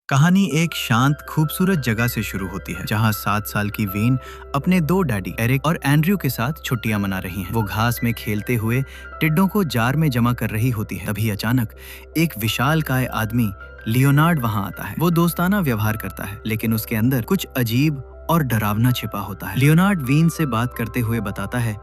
कहानी एक शांत खूबसूरत जगह से शुरू होती है जहां 7 साल की वीन अपने दो डैडी एरिक और एंड्रयू के साथ छुट्टियां मना रही हैं। वो घास में खेलते हुए टिड्डों को जार में जमा कर रही होती है। तभी अचानक एक विशालकाय आदमी लियोनार्ड वहां आता है। वो दोस्ताना व्यवहार करता है लेकिन उसके अंदर कुछ अजीब और डरावना छिपा होता है। लियोनार्ड वीन से बात करते हुए बताता है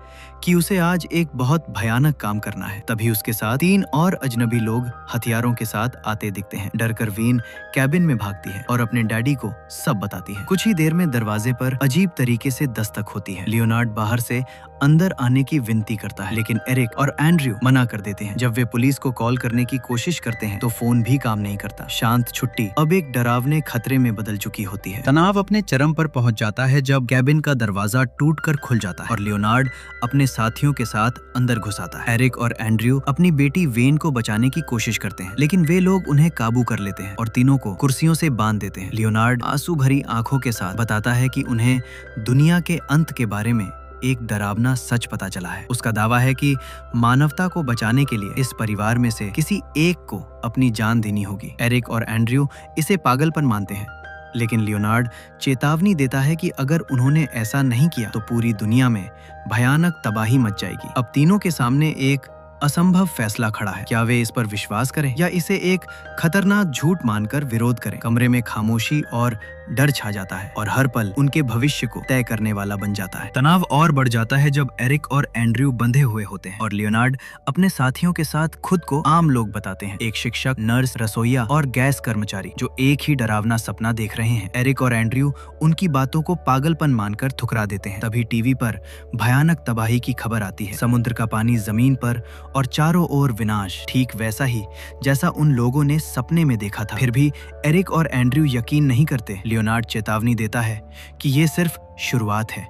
कि उसे आज एक बहुत भयानक काम करना है। तभी उसके साथ 3 और अजनबी लोग हथियारों के साथ आते दिखते हैं। डरकर वीन कैबिन में भागती है और अपने डैडी को सब बताती है। कुछ ही देर में दरवाजे पर अजीब तरीके से दस्तक होती है। लियोनार्ड बाहर से अंदर आने की विनती करता है लेकिन एरिक और एंड्रयू मना कर देते हैं। जब वे पुलिस को कॉल करने की कोशिश करते हैं तो फोन भी काम नहीं करता। शांत छुट्टी अब एक डरावने खतरे में बदल चुकी होती है। तनाव अपने चरम पर पहुंच जाता है जब कैबिन का दरवाजा टूटकर खुल जाता है और लियोनार्ड अपने साथियों के साथ अंदर घुस आता है। एरिक और एंड्रयू अपनी बेटी वेन को बचाने की कोशिश करते हैं लेकिन वे लोग उन्हें काबू कर लेते हैं और तीनों को कुर्सियों से बांध देते हैं। लियोनार्ड आंसू भरी आंखों के साथ बताता है कि उन्हें दुनिया के अंत के बारे में एक डरावना सच पता चला है। उसका दावा है कि मानवता को बचाने के लिए इस परिवार में से किसी एक को अपनी जान देनी होगी। एरिक और एंड्रयू इसे पागलपन मानते हैं लेकिन लियोनार्ड चेतावनी देता है कि अगर उन्होंने ऐसा नहीं किया तो पूरी दुनिया में भयानक तबाही मच जाएगी। अब तीनों के सामने एक असंभव फैसला खड़ा है। क्या वे इस पर विश्वास करें या इसे एक खतरनाक झूठ मानकर विरोध करें। कमरे में खामोशी और डर छा जाता है और हर पल उनके भविष्य को तय करने वाला बन जाता है। तनाव और बढ़ जाता है जब एरिक और एंड्रयू बंधे हुए होते हैं और लियोनार्ड अपने साथियों के साथ खुद को आम लोग बताते हैं। एक शिक्षक, नर्स, रसोइया और गैस कर्मचारी जो एक ही डरावना सपना देख रहे हैं। एरिक और एंड्रयू उनकी बातों को पागलपन मानकर ठुकरा देते हैं। तभी टीवी पर भयानक तबाही की खबर आती है। समुद्र का पानी जमीन पर और चारों ओर विनाश, ठीक वैसा ही जैसा उन लोगों ने सपने में देखा था। फिर भी एरिक और एंड्रयू यकीन नहीं करते। लियोनार्ड चेतावनी देता है कि ये सिर्फ शुरुआत है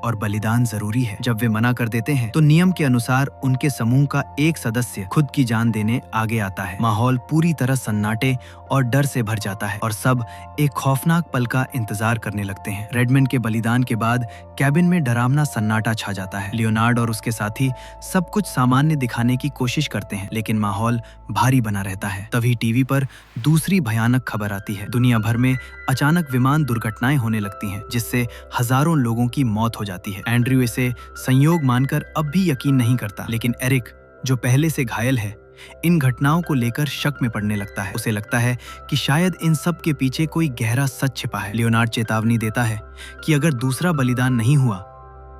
और बलिदान जरूरी है। जब वे मना कर देते हैं तो नियम के अनुसार उनके समूह का एक सदस्य खुद की जान देने आगे आता है। माहौल पूरी तरह सन्नाटे और डर से भर जाता है और सब एक खौफनाक पल का इंतजार करने लगते हैं। रेडमंड के बलिदान के बाद कैबिन में डरावना सन्नाटा छा जाता है। लियोनार्ड और उसके साथी सब कुछ सामान्य दिखाने की कोशिश करते हैं लेकिन माहौल भारी बना रहता है। तभी टीवी पर दूसरी भयानक खबर आती है। दुनिया भर में अचानक विमान दुर्घटनाएं होने लगती हैं जिससे हजारों लोगों की मौत हो जाती है। एंड्रयू इसे संयोग मानकर अब भी यकीन नहीं करता लेकिन एरिक, जो पहले से घायल है, इन घटनाओं को लेकर शक में पड़ने लगता है। उसे लगता है कि शायद इन सब के पीछे कोई गहरा सच छिपा है। लियोनार्ड चेतावनी देता है कि अगर दूसरा बलिदान नहीं हुआ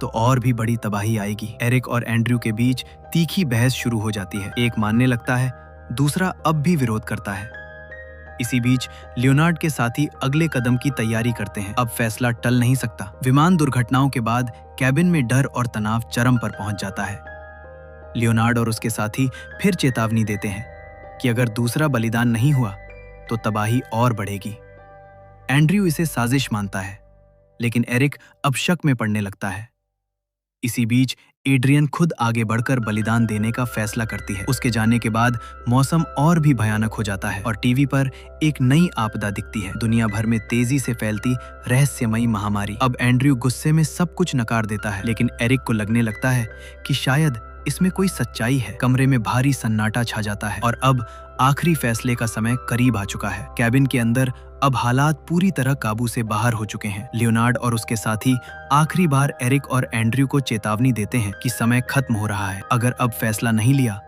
तो और भी बड़ी तबाही आएगी। एरिक और एंड्रयू के बीच तीखी बहस शुरू हो जाती है। एक मानने लगता है, दूसरा अब भी विरोध करता है। इसी बीच लियोनार्ड के साथी अगले कदम की तैयारी करते हैं। अब फैसला टल नहीं सकता। विमान दुर्घटनाओं के बाद कैबिन में डर और तनाव चरम पर पहुंच जाता है। लियोनार्ड और उसके साथी फिर चेतावनी देते हैं कि अगर दूसरा बलिदान नहीं हुआ तो तबाही और बढ़ेगी। एंड्रयू इसे साजिश मानता है लेकिन एरिक अब शक में पड़ने लगता है। इसी बीच एड्रियन खुद आगे बढ़कर बलिदान देने का फैसला करती है। उसके जाने के बाद मौसम और भी भयानक हो जाता है और टीवी पर एक नई आपदा दिखती है। दुनिया भर में तेजी से फैलती रहस्यमयी महामारी। अब एंड्रयू गुस्से में सब कुछ नकार देता है लेकिन एरिक को लगने लगता है कि शायद इसमें कोई सच्चाई है। कमरे में भारी सन्नाटा छा जाता है और अब आखिरी फैसले का समय करीब आ चुका है। कैबिन के अंदर अब हालात पूरी तरह काबू से बाहर हो चुके हैं। लियोनार्ड और उसके साथी आखिरी बार एरिक और एंड्रयू को चेतावनी देते हैं कि समय खत्म हो रहा है। अगर अब फैसला नहीं लिया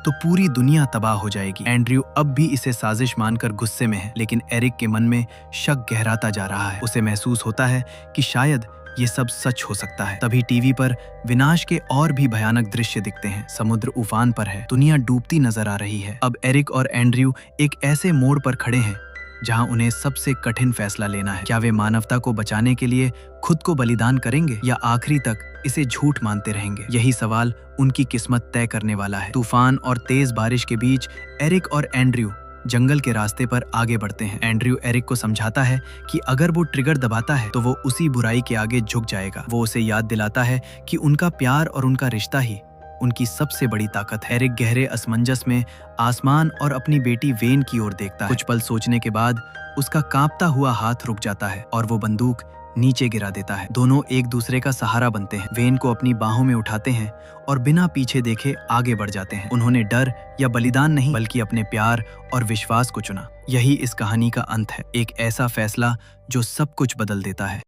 तो पूरी दुनिया तबाह हो जाएगी। एंड्रयू अब भी इसे साजिश मानकर गुस्से में है लेकिन एरिक के मन में शक गहराता जा रहा है। उसे महसूस होता है कि शायद ये सब सच हो सकता है। तभी टीवी पर विनाश के और भी भयानक दृश्य दिखते हैं। समुद्र उफान पर है, दुनिया डूबती नजर आ रही है। अब एरिक और एंड्रयू एक ऐसे मोड़ पर खड़े हैं जहां उन्हें सबसे कठिन फैसला लेना है। क्या वे मानवता को बचाने के लिए खुद को बलिदान करेंगे या आखिरी तक इसे झूठ मानते रहेंगे? यही सवाल उनकी किस्मत तय करने वाला है। तूफान और तेज बारिश के बीच एरिक और एंड्रयू जंगल के रास्ते पर आगे बढ़ते हैं। एंड्रयू एरिक को समझाता है कि अगर वो ट्रिगर दबाता है तो वो उसी बुराई के आगे झुक जाएगा। वो उसे याद दिलाता है कि उनका प्यार और उनका रिश्ता ही उनकी सबसे बड़ी ताकत है। एरिक गहरे असमंजस में आसमान और अपनी बेटी वेन की ओर देखता है। कुछ पल सोचने के बाद उसका कांपता हुआ हाथ रुक जाता है और वो बंदूक नीचे गिरा देता है। दोनों एक दूसरे का सहारा बनते हैं, वेन को अपनी बाहों में उठाते हैं और बिना पीछे देखे आगे बढ़ जाते हैं। उन्होंने डर या बलिदान नहीं बल्कि अपने प्यार और विश्वास को चुना। यही इस कहानी का अंत है, एक ऐसा फैसला जो सब कुछ बदल देता है।